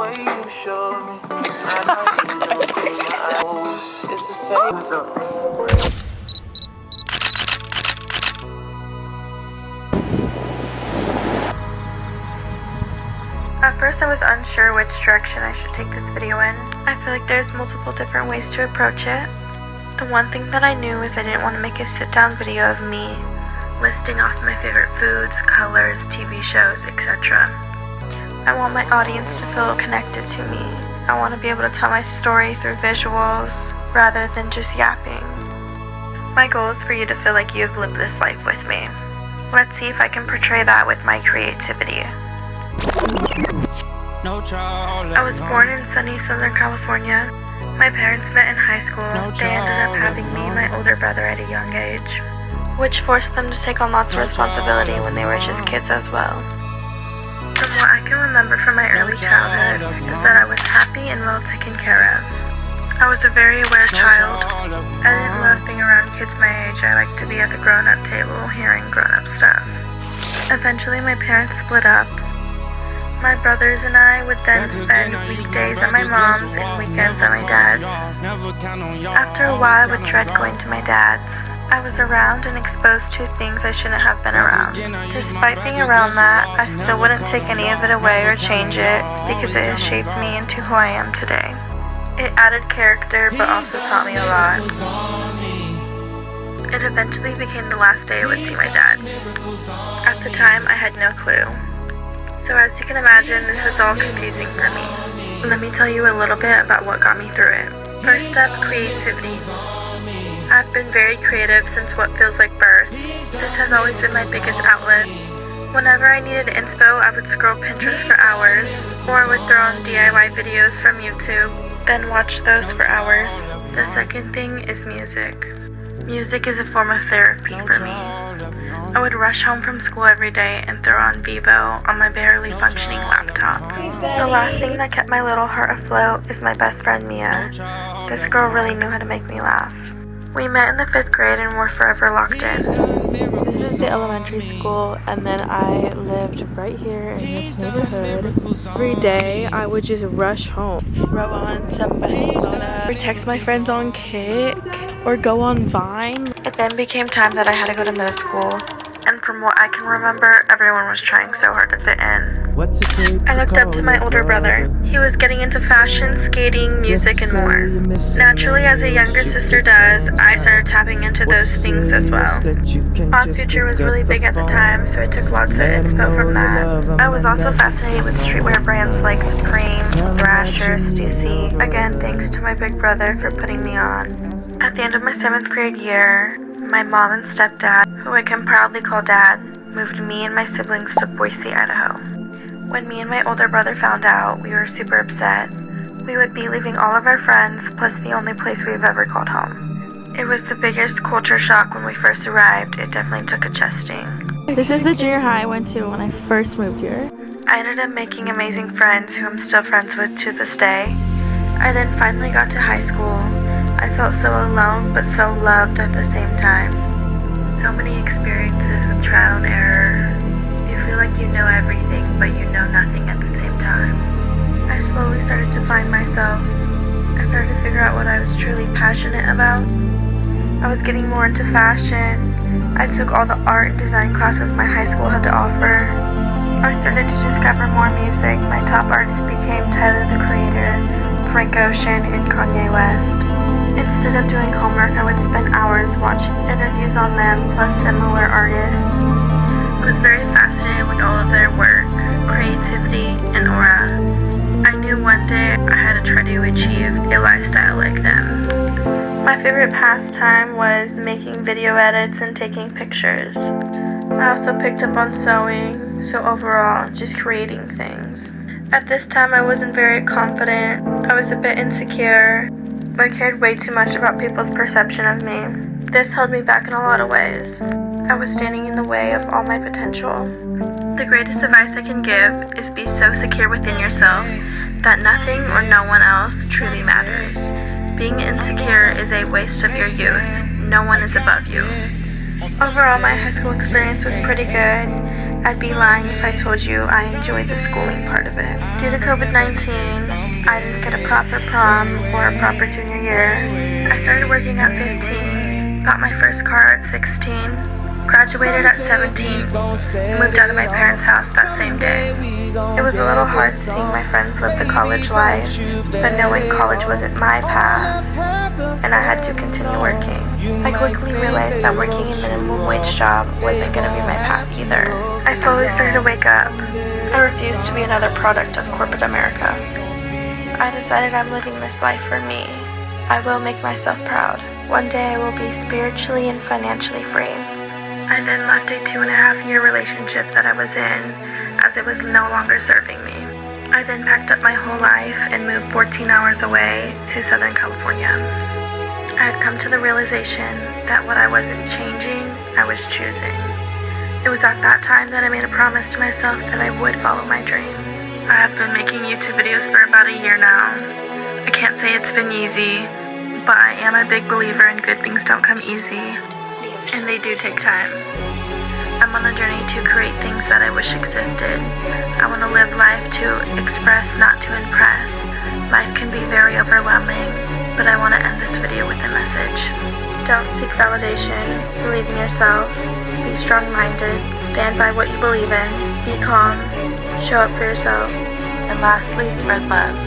way you showed me. And I don't close my eyes. It's the same. At first I was unsure which direction I should take this video in. I feel like there's multiple different ways to approach it. The one thing that I knew is I didn't want to make a sit-down video of me listing off my favorite foods, colors, TV shows, etc. I want my audience to feel connected to me. I want to be able to tell my story through visuals rather than just yapping. My goal is for you to feel like you've lived this life with me. Let's see if I can portray that with my creativity. I was born in sunny Southern California. My parents met in high school. They ended up having me and my older brother at a young age, which forced them to take on lots of responsibility when they were just kids as well. From what I can remember from my early childhood is that I was happy and well taken care of. I was a very aware child. I didn't love being around kids my age. I liked to be at the grown-up table hearing grown-up stuff. Eventually my parents split up. My brothers and I would then spend weekdays at my mom's and weekends at my dad's. After a while, I would dread going to my dad's. I was around and exposed to things I shouldn't have been around. Despite being around that, I still wouldn't take any of it away or change it because it has shaped me into who I am today. It added character but also taught me a lot. It eventually became the last day I would see my dad. At the time, I had no clue. So as you can imagine, this was all confusing for me. Let me tell you a little bit about what got me through it. First up, creativity. I've been very creative since what feels like birth. This has always been my biggest outlet. Whenever I needed inspo, I would scroll Pinterest for hours, or I would throw on DIY videos from YouTube, then watch those for hours. The second thing is music. Music is a form of therapy for me. I would rush home from school every day and throw on Vivo on my barely functioning laptop. The last thing that kept my little heart afloat is my best friend Mia. This girl really knew how to make me laugh. We met in the 5th grade and were forever locked in. This is the elementary school, and then I lived right here in this neighborhood. Every day I would just rush home, throw on some soda, or text my friends on Kik, or go on Vine. It then became time that I had to go to middle school, and from what I can remember, everyone was trying so hard to fit in. I looked up to my older brother. He was getting into fashion, skating, music, and more. Naturally, as a younger sister does, I started tapping into those things as well. Odd Future was really big at the time, so I took lots of inspo from that. I was also fascinated with streetwear brands like Supreme, Thrasher, Stussy. Again, thanks to my big brother for putting me on. At the end of my 7th grade year, my mom and stepdad, who I can proudly call dad, moved me and my siblings to Boise, Idaho. When me and my older brother found out, we were super upset. We would be leaving all of our friends, plus the only place we've ever called home. It was the biggest culture shock when we first arrived. It definitely took adjusting. This is the junior high I went to when I first moved here. I ended up making amazing friends who I'm still friends with to this day. I then finally got to high school. I felt so alone but so loved at the same time. So many experiences with trial and error. You feel like you know everything, but you know nothing at the same time. I slowly started to find myself. I started to figure out what I was truly passionate about. I was getting more into fashion. I took all the art and design classes my high school had to offer. I started to discover more music. My top artists became Tyler the Creator, Frank Ocean, and Kanye West. Instead of doing homework, I would spend hours watching interviews on them, plus similar artists. I was very fascinated with all of their work, creativity, and aura. I knew one day I had to try to achieve a lifestyle like them. My favorite pastime was making video edits and taking pictures. I also picked up on sewing, so overall, just creating things. At this time, I wasn't very confident. I was a bit insecure. I cared way too much about people's perception of me. This held me back in a lot of ways. I was standing in the way of all my potential. The greatest advice I can give is be so secure within yourself that nothing or no one else truly matters. Being insecure is a waste of your youth. No one is above you. Overall, my high school experience was pretty good. I'd be lying if I told you I enjoyed the schooling part of it. Due to COVID-19, I didn't get a proper prom or a proper junior year. I started working at 15, got my first car at 16, graduated at 17, and moved out of my parents' house that same day. It was a little hard seeing my friends live the college life, but knowing college wasn't my path, and I had to continue working. I quickly realized that working a minimum wage job wasn't going to be my path either. I slowly started to wake up. I refused to be another product of corporate America. I decided I'm living this life for me. I will make myself proud. One day I will be spiritually and financially free. I then left a 2.5-year relationship that I was in, as it was no longer serving me. I then packed up my whole life and moved 14 hours away to Southern California. I had come to the realization that what I wasn't changing, I was choosing. It was at that time that I made a promise to myself that I would follow my dreams. I have been making YouTube videos for about a year now. I can't say it's been easy, but I am a big believer in good things don't come easy, and they do take time. I'm on a journey to create things that I wish existed. I want to live life to express, not to impress. Life can be very overwhelming, but I want to end this video with a message. Don't seek validation, believe in yourself, be strong-minded, stand by what you believe in, be calm, show up for yourself, and lastly, spread love.